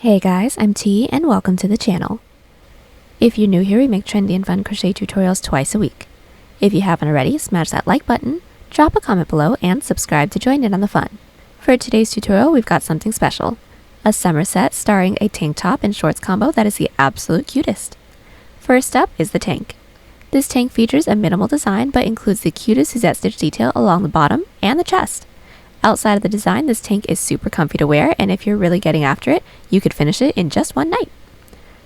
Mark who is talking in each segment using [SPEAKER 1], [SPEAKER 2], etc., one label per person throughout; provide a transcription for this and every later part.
[SPEAKER 1] Hey guys, I'm T and welcome to the channel. If you're new here, we make trendy and fun crochet tutorials twice a week. If you haven't already, smash that like button, drop a comment below, and subscribe to join in on the fun. For today's tutorial, we've got something special. A summer set starring a tank top and shorts combo that is the absolute cutest. First up is the tank. This tank features a minimal design but includes the cutest Suzette stitch detail along the bottom and the chest. Outside of the design, this tank is super comfy to wear, and if you're really getting after it, you could finish it in just one night.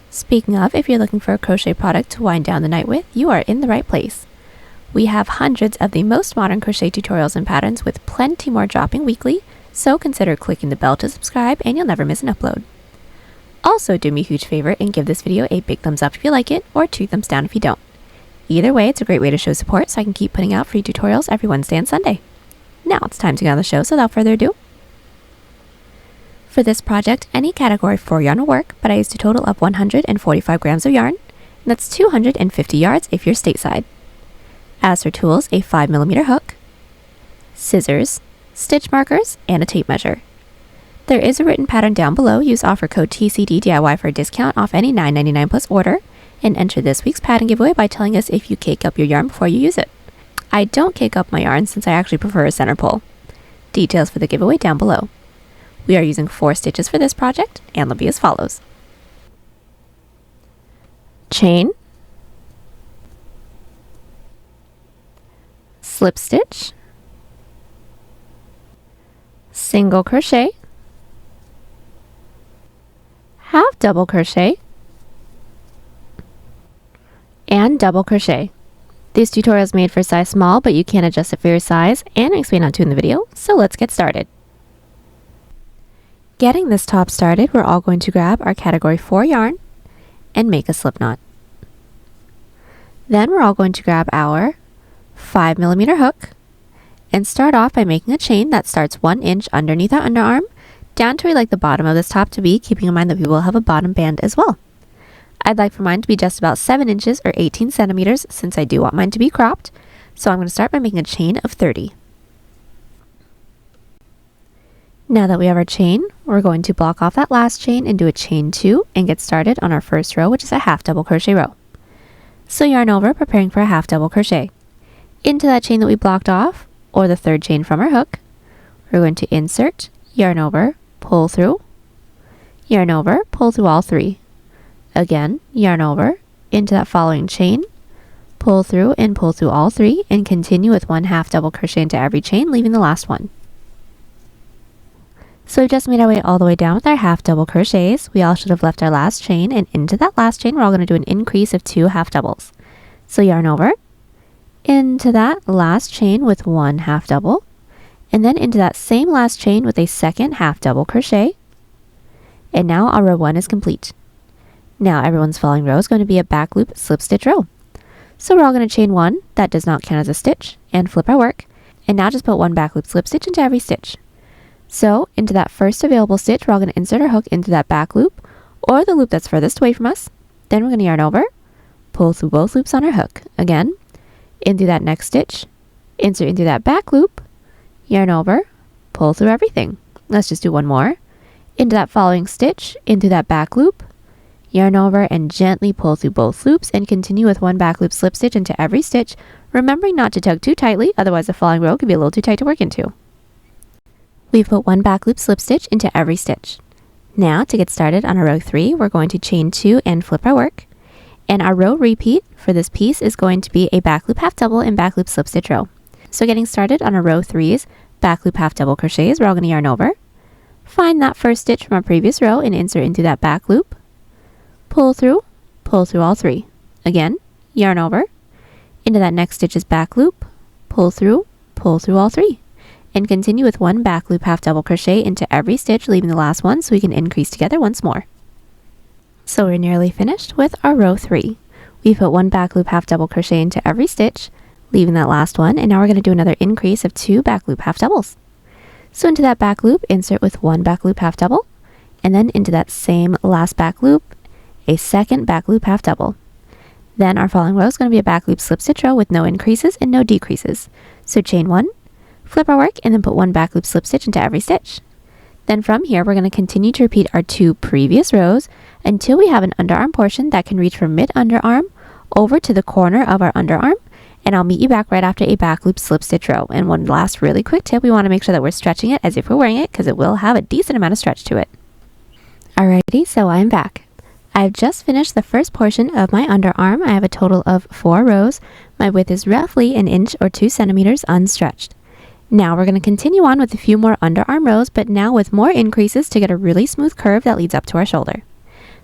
[SPEAKER 1] Speaking of, if you're looking for a crochet product to wind down the night with, you are in the right place. We have hundreds of the most modern crochet tutorials and patterns with plenty more dropping weekly, so consider clicking the bell to subscribe and you'll never miss an upload. Also, do me a huge favor and give this video a big thumbs up if you like it, or 2 thumbs down if you don't. Either way, it's a great way to show support so I can keep putting out free tutorials every Wednesday and Sunday. Now it's time to get on the show, so without further ado. For this project, any category 4 yarn will work, but I used a total of 145 grams of yarn, and that's 250 yards if you're stateside. As for tools, a 5mm hook, scissors, stitch markers, and a tape measure. There is a written pattern down below. Use offer code TCDDIY for a discount off any $9.99 plus order, and enter this week's pattern giveaway by telling us if you cake up your yarn before you use it. I don't cake up my yarn since I actually prefer a center pull. Details for the giveaway down below. We are using 4 stitches for this project, and they'll be as follows. Chain, slip stitch, single crochet, half double crochet, and double crochet. This tutorial is made for size small, but you can adjust it for your size, and I explain how to in the video, so let's get started. Getting this top started, we're all going to grab our category 4 yarn and make a slip knot. Then we're all going to grab our 5mm hook and start off by making a chain that starts 1 inch underneath our underarm down to where we like the bottom of this top to be, keeping in mind that we will have a bottom band as well. I'd like for mine to be just about 7 inches or 18 centimeters since I do want mine to be cropped, so I'm going to start by making a chain of 30. Now that we have our chain, we're going to block off that last chain and do a chain 2 and get started on our first row, which is a half double crochet row. So yarn over, preparing for a half double crochet. Into that chain that we blocked off, or the 3rd chain from our hook, we're going to insert, yarn over, pull through, yarn over, pull through all 3. Again, yarn over, into that following chain, pull through and pull through all 3, and continue with 1 half double crochet into every chain, leaving the last one. So we've just made our way all the way down with our half double crochets. We all should have left our last chain, and into that last chain, we're all going to do an increase of 2 half doubles. So yarn over, into that last chain with 1 half double, and then into that same last chain with a 2nd half double crochet. And now our row 1 is complete. Now everyone's following row is going to be a back loop slip stitch row. So we're all going to chain 1, that does not count as a stitch, and flip our work, and now just put 1 back loop slip stitch into every stitch. So into that first available stitch, we're all going to insert our hook into that back loop, or the loop that's furthest away from us. Then we're going to yarn over, pull through both loops on our hook. Again, into that next stitch, insert into that back loop, yarn over, pull through everything. Let's just do one more. Into that following stitch, into that back loop, yarn over and gently pull through both loops and continue with 1 back loop slip stitch into every stitch, remembering not to tug too tightly, otherwise the following row could be a little too tight to work into. We've put 1 back loop slip stitch into every stitch. Now to get started on our row 3, we're going to chain 2 and flip our work. And our row repeat for this piece is going to be a back loop half double and back loop slip stitch row. So getting started on our row 3's back loop half double crochets, we're all going to yarn over, find that first stitch from our previous row and insert into that back loop, pull through all 3. Again, yarn over, into that next stitch's back loop, pull through all 3. And continue with 1 back loop half double crochet into every stitch, leaving the last one so we can increase together once more. So we're nearly finished with our row 3. We put 1 back loop half double crochet into every stitch, leaving that last one, and now we're going to do another increase of 2 back loop half doubles. So into that back loop, insert with 1 back loop half double, and then into that same last back loop, a 2nd back loop half double. Then our following row is going to be a back loop slip stitch row with no increases and no decreases. So chain 1, flip our work, and then put 1 back loop slip stitch into every stitch. Then from here, we're going to continue to repeat our 2 previous rows until we have an underarm portion that can reach from mid-underarm over to the corner of our underarm. And I'll meet you back right after a back loop slip stitch row. And one last really quick tip, we want to make sure that we're stretching it as if we're wearing it because it will have a decent amount of stretch to it. Alrighty, so I'm back. I've just finished the first portion of my underarm. I have a total of 4 rows. My width is roughly 1 inch or 2 centimeters unstretched. Now we're going to continue on with a few more underarm rows, but now with more increases to get a really smooth curve that leads up to our shoulder.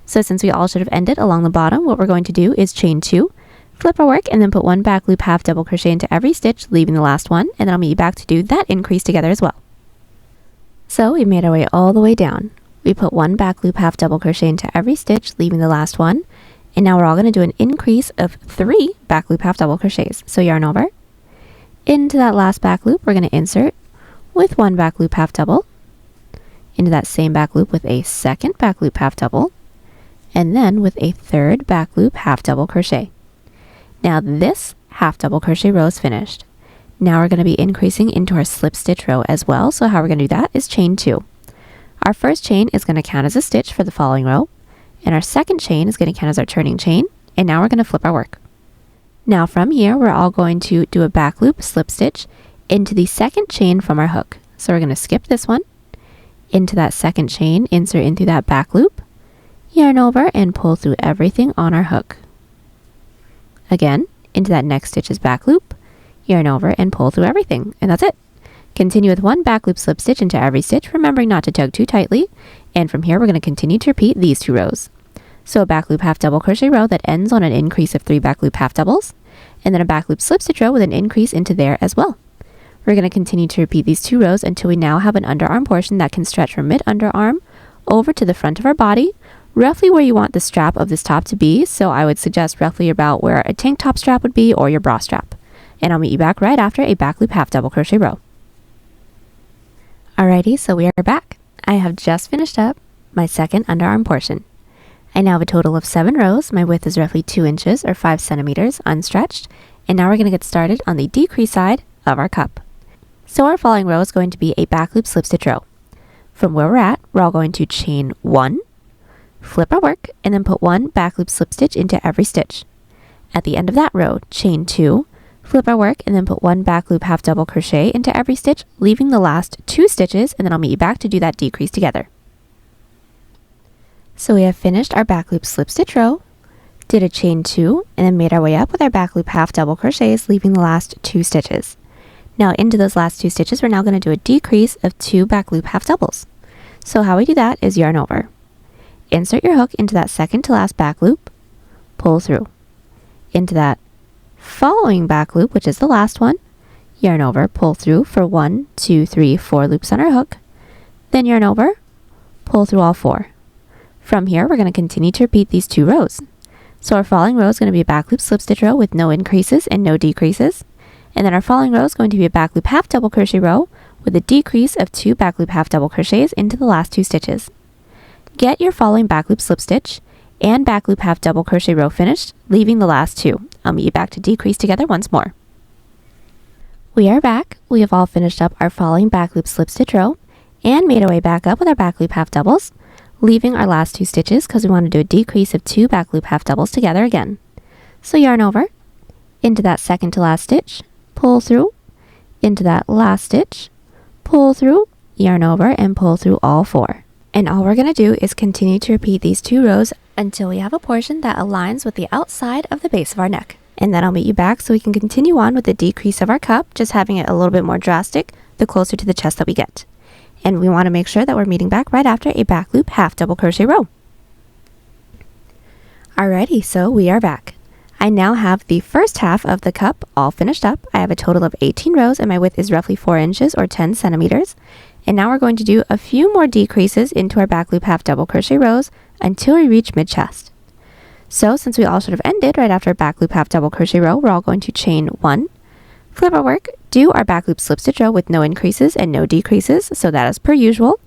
[SPEAKER 1] So since we all should have ended along the bottom, what we're going to do is chain 2, flip our work, and then put 1 back loop half double crochet into every stitch, leaving the last one, and then I'll meet you back to do that increase together as well. So we made our way all the way down. We put 1 back loop half double crochet into every stitch, leaving the last one, and now we're all going to do an increase of 3 back loop half double crochets. So yarn over. Into that last back loop, we're going to insert with 1 back loop half double, into that same back loop with a second back loop half double, and then with a third back loop half double crochet. Now this half double crochet row is finished. Now we're going to be increasing into our slip stitch row as well. So how we're going to do that is chain 2. Our first chain is going to count as a stitch for the following row, and our second chain is going to count as our turning chain, and now we're going to flip our work. Now from here, we're all going to do a back loop slip stitch into the second chain from our hook. So we're going to skip this one, into that second chain, insert in through that back loop, yarn over, and pull through everything on our hook. Again, into that next stitch's back loop, yarn over, and pull through everything, and that's it. Continue with 1 back loop slip stitch into every stitch, remembering not to tug too tightly, and from here we're going to continue to repeat these 2 rows. So a back loop half double crochet row that ends on an increase of 3 back loop half doubles, and then a back loop slip stitch row with an increase into there as well. We're going to continue to repeat these 2 rows until we now have an underarm portion that can stretch from mid-underarm over to the front of our body, roughly where you want the strap of this top to be. So I would suggest roughly about where a tank top strap would be or your bra strap. And I'll meet you back right after a back loop half double crochet row. Alrighty, so we are back. I have just finished up my second underarm portion. I now have a total of 7 rows. My width is roughly 2 inches or 5 centimeters unstretched. And now we're going to get started on the decrease side of our cup. So our following row is going to be a back loop slip stitch row. From where we're at, we're all going to chain 1, flip our work, and then put 1 back loop slip stitch into every stitch. At the end of that row, chain 2, flip our work, and then put 1 back loop half double crochet into every stitch, leaving the last 2 stitches, and then I'll meet you back to do that decrease together. So we have finished our back loop slip stitch row, did a chain 2, and then made our way up with our back loop half double crochets, leaving the last 2 stitches. Now into those last 2 stitches, we're now going to do a decrease of 2 back loop half doubles. So how we do that is yarn over. Insert your hook into that second to last back loop, pull through. Into that following back loop, which is the last one, yarn over, pull through for 1, 2, 3, 4 loops on our hook, then yarn over, pull through all 4. From here, we're going to continue to repeat these 2 rows. So our following row is going to be a back loop slip stitch row with no increases and no decreases. And then our following row is going to be a back loop half double crochet row with a decrease of 2 back loop half double crochets into the last 2 stitches. Get your following back loop slip stitch and back loop half double crochet row finished, leaving the last 2. I'll meet you back to decrease together once more. We are back. We have all finished up our following back loop slip stitch row and made our way back up with our back loop half doubles, leaving our last 2 stitches because we want to do a decrease of 2 back loop half doubles together again. So yarn over, into that second to last stitch, pull through, into that last stitch, pull through, yarn over, and pull through all 4. And all we're going to do is continue to repeat these 2 rows until we have a portion that aligns with the outside of the base of our neck. And then I'll meet you back so we can continue on with the decrease of our cup, just having it a little bit more drastic the closer to the chest that we get. And we want to make sure that we're meeting back right after a back loop half double crochet row. Alrighty, so we are back. I now have the first half of the cup all finished up. I have a total of 18 rows and my width is roughly 4 inches or 10 centimeters. And now we're going to do a few more decreases into our back loop half double crochet rows until we reach mid-chest. So since we all should have ended right after a back loop half double crochet row, we're all going to chain 1, flip our work, do our back loop slip stitch row with no increases and no decreases, so that is per usual.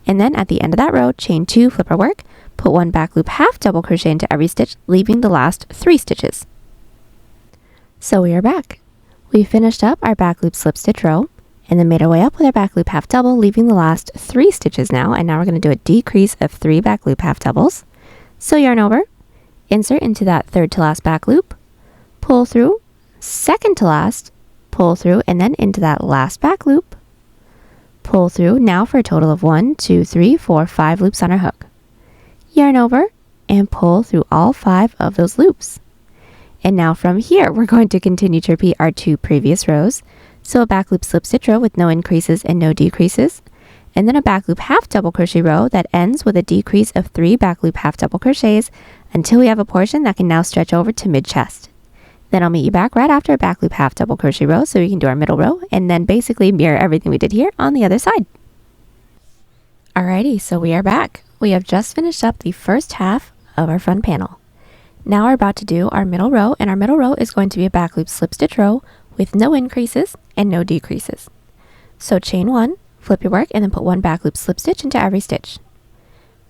[SPEAKER 1] And then at the end of that row, chain 2, flip our work, put 1 back loop half double crochet into every stitch, leaving the last 3 stitches. So we are back. We finished up our back loop slip stitch row, and then made our way up with our back loop half double, leaving the last 3 stitches now. And now we're going to do a decrease of 3 back loop half doubles. So yarn over, insert into that third to last back loop, pull through, second to last, pull through, and then into that last back loop, pull through, now for a total of 1, 2, 3, 4, 5 loops on our hook. Yarn over and pull through all 5 of those loops. And now from here, we're going to continue to repeat our 2 previous rows. So a back loop slip stitch row with no increases and no decreases, and then a back loop half double crochet row that ends with a decrease of 3 back loop half double crochets until we have a portion that can now stretch over to mid chest. Then I'll meet you back right after a back loop half double crochet row so we can do our middle row and then basically mirror everything we did here on the other side. Alrighty, so we are back. We have just finished up the first half of our front panel. Now we're about to do our middle row, and our middle row is going to be a back loop slip stitch row with no increases and no decreases. So chain 1, flip your work, and then put 1 back loop slip stitch into every stitch.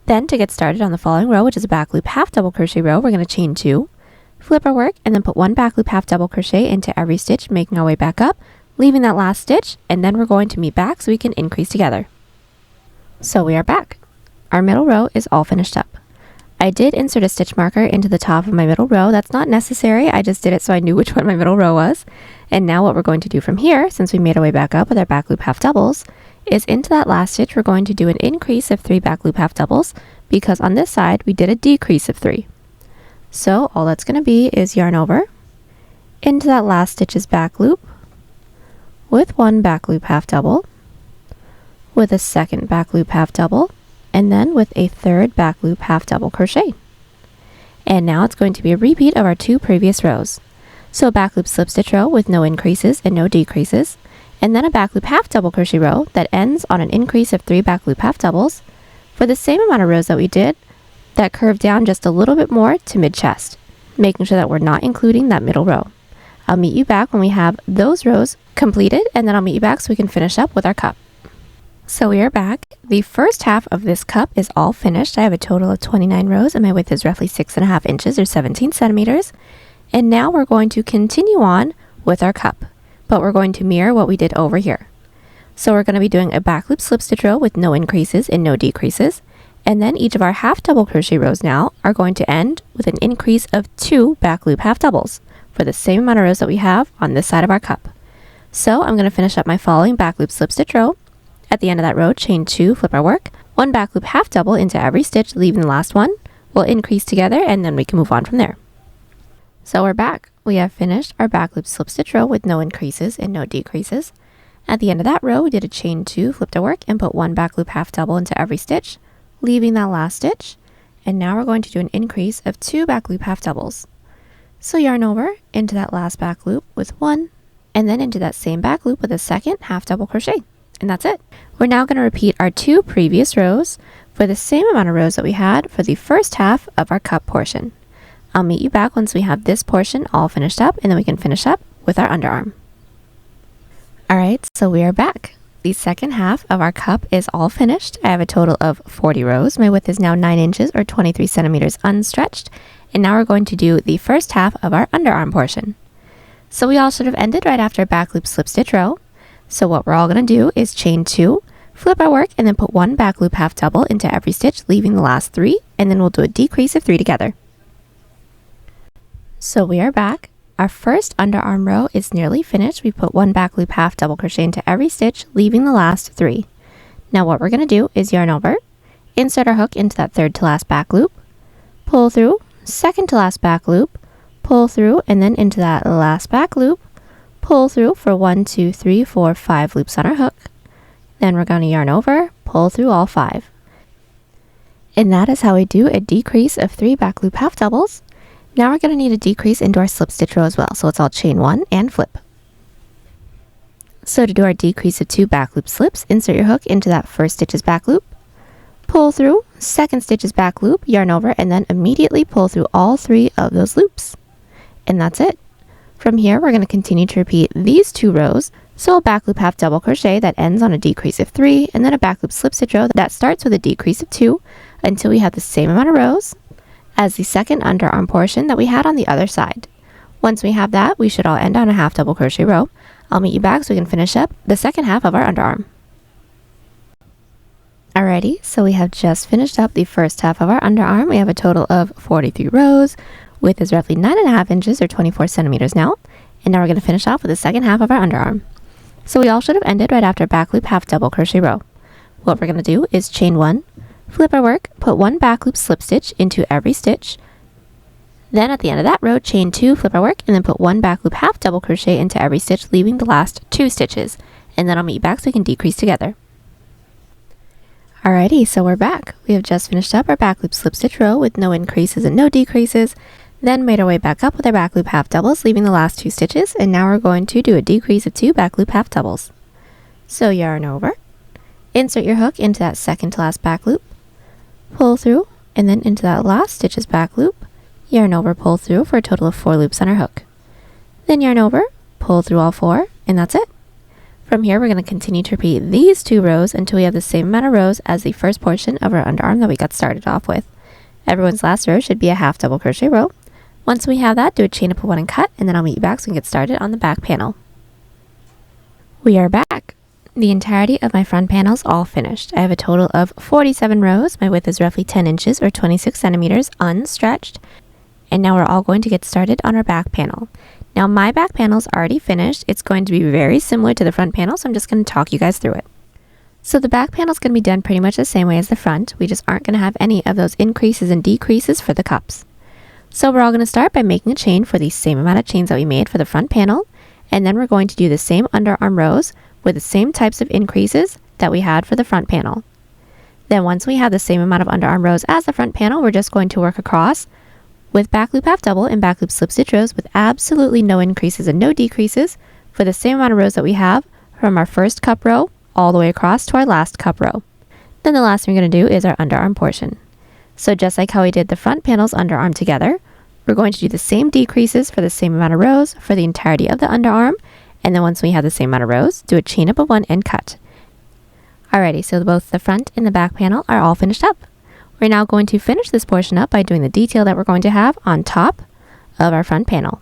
[SPEAKER 1] Then to get started on the following row, which is a back loop half double crochet row, we're going to chain 2, flip our work, and then put 1 back loop half double crochet into every stitch, making our way back up, leaving that last stitch, and then we're going to meet back so we can increase together. So we are back. Our middle row is all finished up. I did insert a stitch marker into the top of my middle row. That's not necessary. I just did it so I knew which one my middle row was. And now what we're going to do from here, since we made our way back up with our back loop half doubles, is into that last stitch we're going to do an increase of 3 back loop half doubles, because on this side we did a decrease of 3. So all that's going to be is yarn over, into that last stitch's back loop, with 1 back loop half double, with a second back loop half double, and then with a third back loop half double crochet. And now it's going to be a repeat of our 2 previous rows. So a back loop slip stitch row with no increases and no decreases, and then a back loop half double crochet row that ends on an increase of 3 back loop half doubles for the same amount of rows that we did, that curve down just a little bit more to mid chest, making sure that we're not including that middle row. I'll meet you back when we have those rows completed, and then I'll meet you back so we can finish up with our cup. So we are back. The first half of this cup is all finished. I have a total of 29 rows and my width is roughly 6.5 inches or 17 centimeters. And now we're going to continue on with our cup, but we're going to mirror what we did over here. So we're going to be doing a back loop slip stitch row with no increases and no decreases. And then each of our half double crochet rows now are going to end with an increase of 2 back loop half doubles for the same amount of rows that we have on this side of our cup. So I'm going to finish up my following back loop slip stitch row. At the end of that row, chain 2, flip our work, 1 back loop half double into every stitch, leaving the last one. We'll increase together and then we can move on from there. So we're back. We have finished our back loop slip stitch row with no increases and no decreases. At the end of that row, we did a chain 2, flipped our work, and put 1 back loop half double into every stitch, leaving that last stitch. And now we're going to do an increase of 2 back loop half doubles. So yarn over into that last back loop with 1, and then into that same back loop with a second half double crochet. And that's it. We're now going to repeat our 2 previous rows for the same amount of rows that we had for the first half of our cup portion. I'll meet you back once we have this portion all finished up, and then we can finish up with our underarm. Alright, so we are back. The second half of our cup is all finished. I have a total of 40 rows. My width is now 9 inches or 23 centimeters unstretched. And now we're going to do the first half of our underarm portion. So we all should have ended right after a back loop slip stitch row. So what we're all going to do is chain 2, flip our work, and then put 1 back loop half double into every stitch, leaving the last 3, and then we'll do a decrease of 3 together. So we are back. Our first underarm row is nearly finished. We put 1 back loop half double crochet into every stitch, leaving the last 3. Now what we're going to do is yarn over, insert our hook into that third to last back loop, pull through, second to last back loop, pull through, and then into that last back loop, pull through for 1, 2, 3, 4, 5 loops on our hook. Then we're going to yarn over, pull through all 5. And that is how we do a decrease of 3 back loop half doubles. Now we're going to need a decrease into our slip stitch row as well. So it's all chain 1 and flip. So to do our decrease of 2 back loop slips, insert your hook into that first stitch's back loop, pull through, second stitch's back loop, yarn over, and then immediately pull through all 3 of those loops. And that's it. From here, we're going to continue to repeat these 2 rows. So a back loop half double crochet that ends on a decrease of 3, and then a back loop slip stitch row that starts with a decrease of 2 until we have the same amount of rows as the second underarm portion that we had on the other side. Once we have that, we should all end on a half double crochet row. I'll meet you back so we can finish up the second half of our underarm. Alrighty, so we have just finished up the first half of our underarm. We have a total of 43 rows. Width is roughly 9.5 inches or 24 centimeters now. And now we're going to finish off with the second half of our underarm. So we all should have ended right after back loop half double crochet row. What we're going to do is chain 1, flip our work, put 1 back loop slip stitch into every stitch. Then at the end of that row, chain 2, flip our work, and then put 1 back loop half double crochet into every stitch, leaving the last 2 stitches. And then I'll meet you back so we can decrease together. Alrighty, so we're back. We have just finished up our back loop slip stitch row with no increases and no decreases, then made our way back up with our back loop half doubles, leaving the last 2 stitches, and now we're going to do a decrease of 2 back loop half doubles. So yarn over, insert your hook into that second to last back loop, pull through, and then into that last stitch's back loop, yarn over, pull through for a total of 4 loops on our hook. Then yarn over, pull through all 4, and that's it. From here, we're going to continue to repeat these 2 rows until we have the same amount of rows as the first portion of our underarm that we got started off with. Everyone's last row should be a half double crochet row. Once we have that, do a chain up of 1 and cut, and then I'll meet you back so we can get started on the back panel. We are back. The entirety of my front panel is all finished. I have a total of 47 rows. My width is roughly 10 inches or 26 centimeters unstretched. And now we're all going to get started on our back panel. Now my back panel is already finished. It's going to be very similar to the front panel, so I'm just going to talk you guys through it. So the back panel is going to be done pretty much the same way as the front. We just aren't going to have any of those increases and decreases for the cups. So we're all going to start by making a chain for the same amount of chains that we made for the front panel, and then we're going to do the same underarm rows with the same types of increases that we had for the front panel. Then once we have the same amount of underarm rows as the front panel, we're just going to work across with back loop half double and back loop slip stitch rows with absolutely no increases and no decreases for the same amount of rows that we have from our first cup row all the way across to our last cup row. Then the last thing we're going to do is our underarm portion. So just like how we did the front panel's underarm together, we're going to do the same decreases for the same amount of rows for the entirety of the underarm, and then once we have the same amount of rows, do a chain up of 1 and cut. Alrighty, so both the front and the back panel are all finished up. We're now going to finish this portion up by doing the detail that we're going to have on top of our front panel.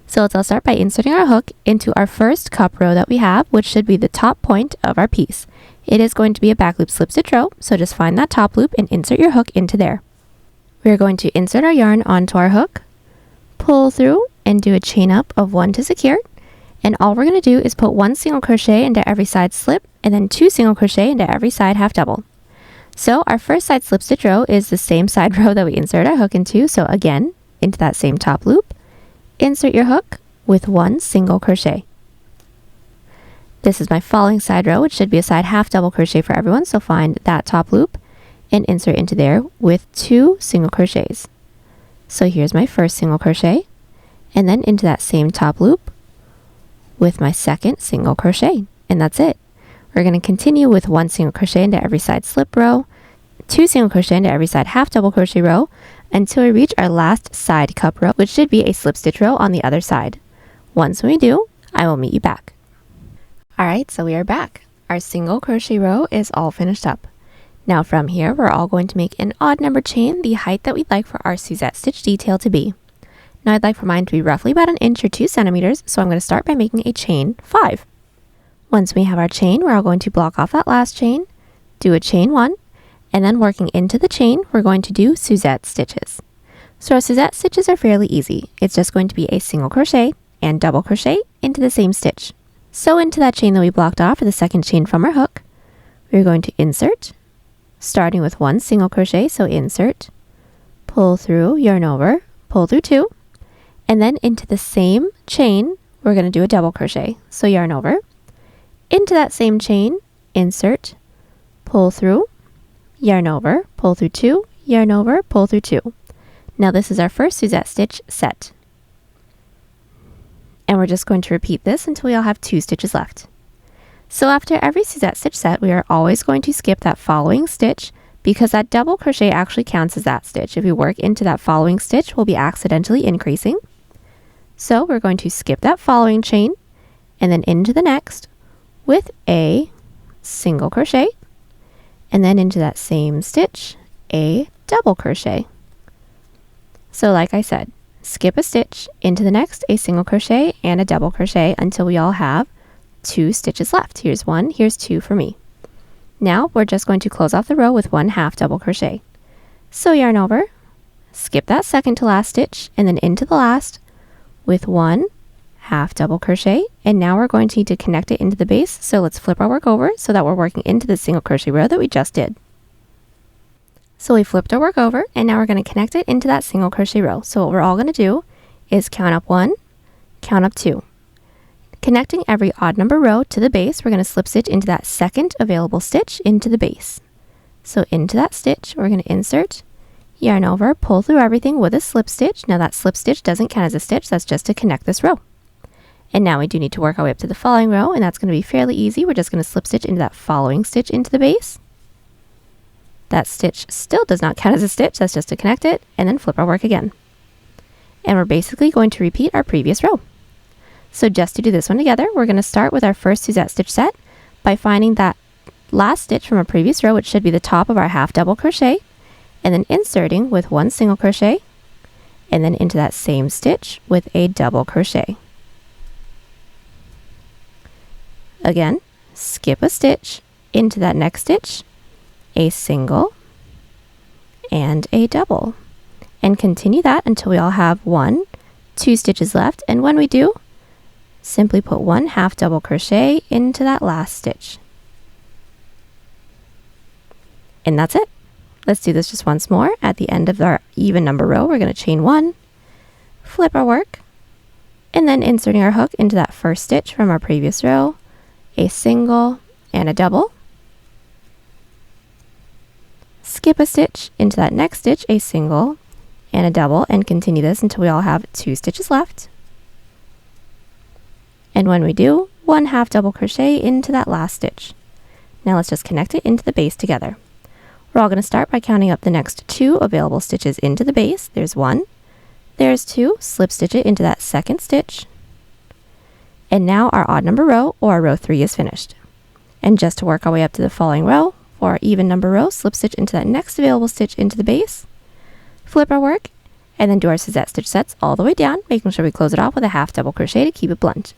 [SPEAKER 1] So let's all start by inserting our hook into our first cup row that we have, which should be the top point of our piece. It is going to be a back loop slip stitch row, so just find that top loop and insert your hook into there. We're going to insert our yarn onto our hook, pull through, and do a chain up of 1 to secure. And all we're going to do is put 1 single crochet into every side slip, and then 2 single crochet into every side half double. So our first side slip stitch row is the same side row that we insert our hook into. So again, into that same top loop, insert your hook with 1 single crochet. This is my falling side row, which should be a side half double crochet for everyone. So find that top loop and insert into there with 2 single crochets. So here's my first single crochet, and then into that same top loop with my second single crochet, and that's it. We're going to continue with 1 single crochet into every side slip row, 2 single crochet into every side half double crochet row until we reach our last side cup row, which should be a slip stitch row on the other side. Once we do, I will meet you back. Alright, so we are back. Our single crochet row is all finished up. Now from here, we're all going to make an odd number chain, the height that we'd like for our Suzette stitch detail to be. Now I'd like for mine to be roughly about 1 inch or 2 centimeters, so I'm going to start by making a chain 5. Once we have our chain, we're all going to block off that last chain, do a chain 1, and then working into the chain, we're going to do Suzette stitches. So our Suzette stitches are fairly easy. It's just going to be a single crochet and double crochet into the same stitch. So into that chain that we blocked off for the second chain from our hook, we're going to insert, starting with 1 single crochet, so insert, pull through, yarn over, pull through 2, and then into the same chain, we're going to do a double crochet. So yarn over, into that same chain, insert, pull through, yarn over, pull through 2, yarn over, pull through 2. Now this is our first Suzette stitch set. And we're just going to repeat this until we all have 2 stitches left. So after every Suzette stitch set, we are always going to skip that following stitch because that double crochet actually counts as that stitch. If we work into that following stitch, we'll be accidentally increasing. So we're going to skip that following chain and then into the next with a single crochet, and then into that same stitch, a double crochet. So like I said, skip a stitch, into the next a single crochet and a double crochet until we all have 2 stitches left. Here's 1, here's 2 for me. Now we're just going to close off the row with 1 half double crochet. So yarn over, skip that second to last stitch, and then into the last with 1 half double crochet, and now we're going to need to connect it into the base. So let's flip our work over so that we're working into the single crochet row that we just did. So we flipped our work over, and now we're going to connect it into that single crochet row. So what we're all going to do is count up 1, count up 2. Connecting every odd number row to the base, we're going to slip stitch into that second available stitch into the base. So into that stitch, we're going to insert, yarn over, pull through everything with a slip stitch. Now that slip stitch doesn't count as a stitch, that's just to connect this row. And now we do need to work our way up to the following row, and that's going to be fairly easy. We're just going to slip stitch into that following stitch into the base. That stitch still does not count as a stitch, that's just to connect it, and then flip our work again. And we're basically going to repeat our previous row. So just to do this one together, we're going to start with our first Suzette stitch set by finding that last stitch from a previous row, which should be the top of our half double crochet, and then inserting with 1 single crochet, and then into that same stitch with a double crochet. Again, skip a stitch, into that next stitch, a single and a double, and continue that until we all have 1, 2 stitches left, and when we do, simply put 1 half double crochet into that last stitch. And that's it. Let's do this just once more. At the end of our even number row, we're going to chain 1, flip our work, and then inserting our hook into that first stitch from our previous row, a single and a double. Skip a stitch, into that next stitch, a single and a double, and continue this until we all have 2 stitches left. And when we do, 1 half double crochet into that last stitch. Now let's just connect it into the base together. We're all going to start by counting up the next 2 available stitches into the base. There's 1, there's 2, slip stitch it into that second stitch. And now our odd number row, or row 3, is finished. And just to work our way up to the following row, for our even number row, slip stitch into that next available stitch into the base, flip our work, and then do our Suzette stitch sets all the way down, making sure we close it off with a half double crochet to keep it blunt.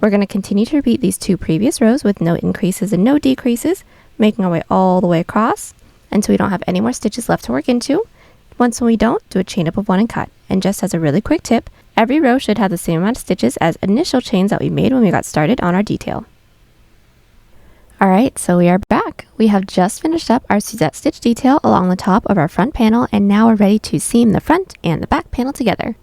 [SPEAKER 1] We're going to continue to repeat these 2 previous rows with no increases and no decreases, making our way all the way across until we don't have any more stitches left to work into. Once when we don't, do a chain up of 1 and cut. And just as a really quick tip, every row should have the same amount of stitches as initial chains that we made when we got started on our detail. Alright, so we are back. We have just finished up our Suzette stitch detail along the top of our front panel, and now we're ready to seam the front and the back panel together.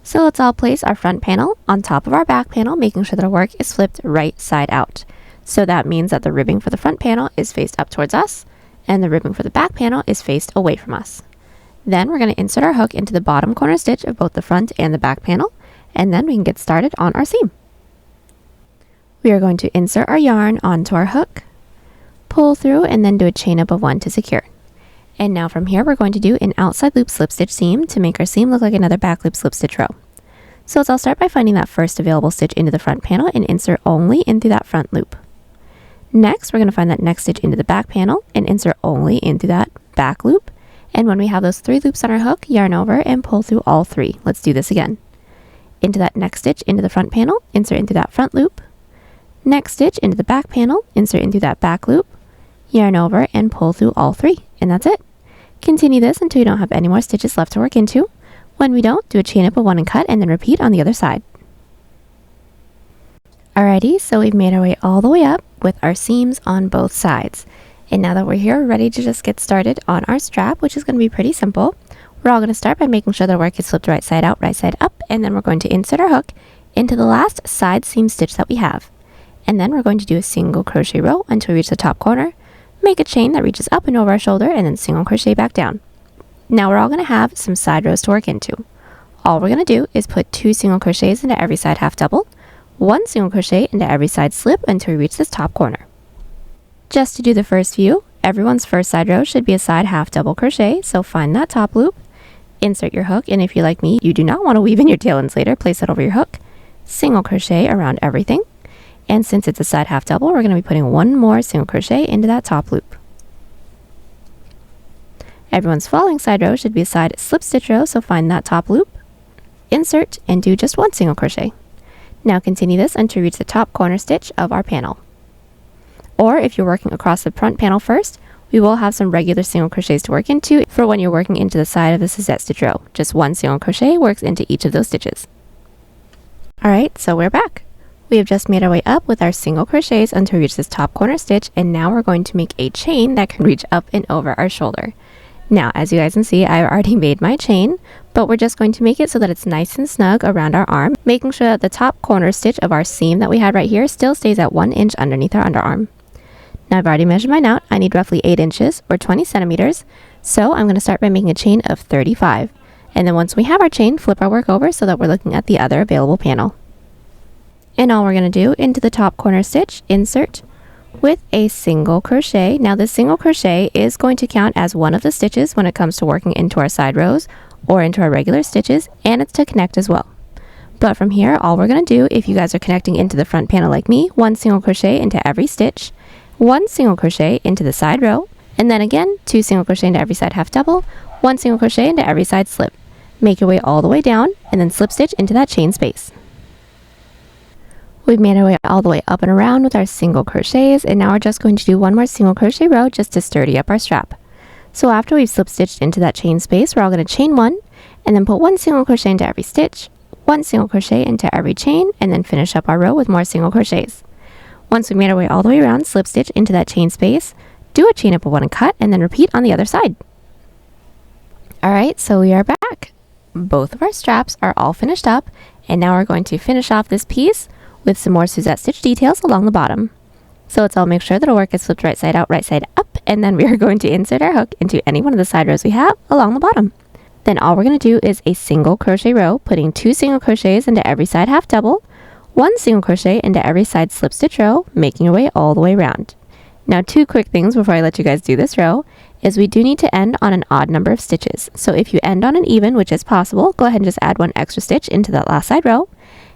[SPEAKER 1] So let's all place our front panel on top of our back panel, making sure that our work is flipped right side out. So that means that the ribbing for the front panel is faced up towards us, and the ribbing for the back panel is faced away from us. Then we're going to insert our hook into the bottom corner stitch of both the front and the back panel, and then we can get started on our seam. We are going to insert our yarn onto our hook, pull through, and then do a chain up of 1 to secure. And now from here we're going to do an outside loop slip stitch seam to make our seam look like another back loop slip stitch row. So let's all start by finding that first available stitch into the front panel and insert only into that front loop. Next, we're going to find that next stitch into the back panel and insert only into that back loop. And when we have those 3 loops on our hook, yarn over and pull through all 3. Let's do this again. Into that next stitch into the front panel, insert into that front loop. Next stitch into the back panel, insert into that back loop, yarn over and pull through all 3. And that's it. Continue this until you don't have any more stitches left to work into. When we don't, do a chain up of 1 and cut, and then repeat on the other side. Alrighty, so we've made our way all the way up with our seams on both sides. And now that we're here, we're ready to just get started on our strap, which is going to be pretty simple. We're all going to start by making sure the work is flipped right side out, right side up, and then we're going to insert our hook into the last side seam stitch that we have. And then we're going to do a single crochet row until we reach the top corner, make a chain that reaches up and over our shoulder, and then single crochet back down. Now we're all going to have some side rows to work into. All we're going to do is put 2 single crochets into every side half double, 1 single crochet into every side slip until we reach this top corner. Just to do the first few, everyone's first side row should be a side half double crochet, so find that top loop, insert your hook, and if you're like me, you do not want to weave in your tail ends later, place it over your hook, single crochet around everything, and since it's a side half double, we're going to be putting 1 more single crochet into that top loop. Everyone's following side row should be a side slip stitch row, so find that top loop, insert, and do just one single crochet. Now continue this until you reach the top corner stitch of our panel. Or if you're working across the front panel first, we will have some regular single crochets to work into for when you're working into the side of the Suzette stitch row. Just one single crochet works into each of those stitches. Alright, so we're back. We have just made our way up with our single crochets until we reach this top corner stitch, and now we're going to make a chain that can reach up and over our shoulder. Now, as you guys can see, I've already made my chain, but we're just going to make it so that it's nice and snug around our arm, making sure that the top corner stitch of our seam that we had right here still stays at 1 inch underneath our underarm. Now I've already measured mine out. I need roughly 8 inches or 20 centimeters, so I'm going to start by making a chain of 35. And then once we have our chain, flip our work over so that we're looking at the other available panel. And all we're going to do, into the top corner stitch, insert with a single crochet. Now this single crochet is going to count as one of the stitches when it comes to working into our side rows or into our regular stitches, and it's to connect as well. But from here, all we're going to do, if you guys are connecting into the front panel like me, one single crochet into every stitch, one single crochet into the side row, and then again, two single crochet into every side half double, one single crochet into every side slip. Make your way all the way down, and then slip stitch into that chain space. We've made our way all the way up and around with our single crochets, and now we're just going to do one more single crochet row just to sturdy up our strap. So after we've slip stitched into that chain space, we're all going to chain one, and then put one single crochet into every stitch, one single crochet into every chain, and then finish up our row with more single crochets. Once we've made our way all the way around, slip stitch into that chain space, do a chain up of one and cut, and then repeat on the other side. Alright, so we are back. Both of our straps are all finished up, and now we're going to finish off this piece with some more Suzette stitch details along the bottom. So let's all make sure that our work is flipped right side out, right side up, and then we are going to insert our hook into any one of the side rows we have along the bottom. Then all we're going to do is a single crochet row, putting 2 single crochets into every side half double, 1 single crochet into every side slip stitch row, making your way all the way around. Now 2 quick things before I let you guys do this row is we do need to end on an odd number of stitches. So if you end on an even, which is possible, go ahead and just add 1 extra stitch into that last side row.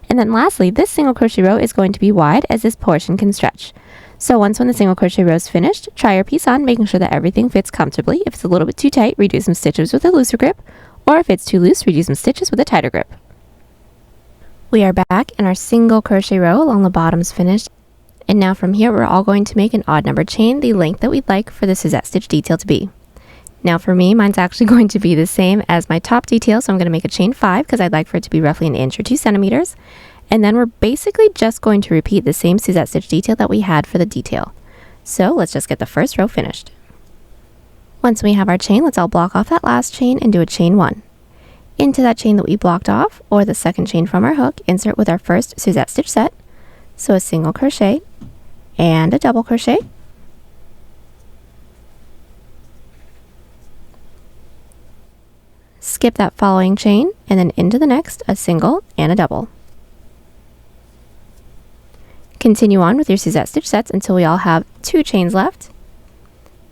[SPEAKER 1] And then lastly, this single crochet row is going to be wide as this portion can stretch. So when the single crochet row is finished, try your piece on, making sure that everything fits comfortably. If it's a little bit too tight, redo some stitches with a looser grip, or if it's too loose, redo some stitches with a tighter grip. We are back and our single crochet row along the bottom is finished. And now from here, we're all going to make an odd number chain, the length that we'd like for the Suzette stitch detail to be. Now for me, mine's actually going to be the same as my top detail, so I'm going to make a chain 5 because I'd like for it to be roughly 1 inch or 2 centimeters. And then we're basically just going to repeat the same Suzette stitch detail that we had for the detail. So let's just get the first row finished. Once we have our chain, let's all block off that last chain and do a chain 1. Into that chain that we blocked off, or the second chain from our hook, insert with our first Suzette stitch set. So a single crochet and a double crochet. Skip that following chain, and then into the next, a single and a double. Continue on with your Suzette stitch sets until we all have 2 chains left.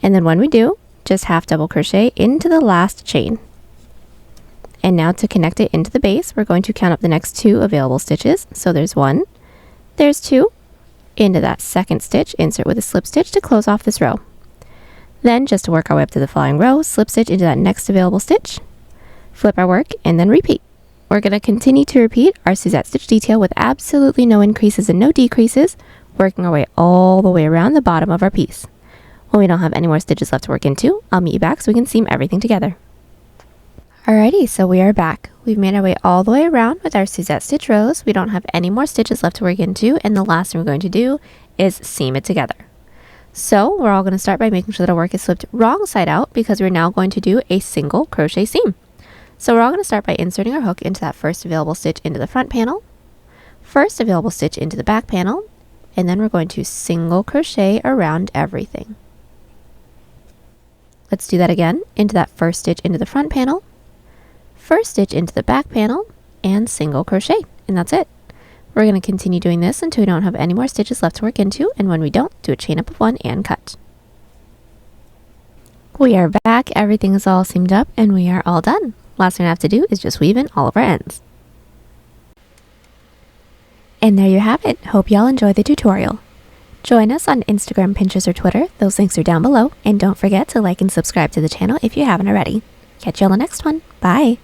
[SPEAKER 1] And then when we do, just half double crochet into the last chain. And now to connect it into the base, we're going to count up the next 2 available stitches. So there's 1, there's 2, into that second stitch, insert with a slip stitch to close off this row. Then just to work our way up to the following row, slip stitch into that next available stitch, flip our work, and then repeat. We're going to continue to repeat our Suzette stitch detail with absolutely no increases and no decreases, working our way all the way around the bottom of our piece. When we don't have any more stitches left to work into, I'll meet you back so we can seam everything together. Alrighty, so we are back. We've made our way all the way around with our Suzette stitch rows. We don't have any more stitches left to work into, and the last thing we're going to do is seam it together. So we're all going to start by making sure that our work is flipped wrong side out because we're now going to do a single crochet seam. So we're all going to start by inserting our hook into that first available stitch into the front panel, first available stitch into the back panel, and then we're going to single crochet around everything. Let's do that again. Into that first stitch into the front panel, first stitch into the back panel, and single crochet, and that's it. We're going to continue doing this until we don't have any more stitches left to work into, and when we don't, do a chain up of 1 and cut. We are back, everything is all seamed up, and we are all done. Last thing I have to do is just weave in all of our ends. And there you have it. Hope y'all enjoyed the tutorial. Join us on Instagram, Pinterest, or Twitter. Those links are down below. And don't forget to like and subscribe to the channel if you haven't already. Catch you on the next one. Bye!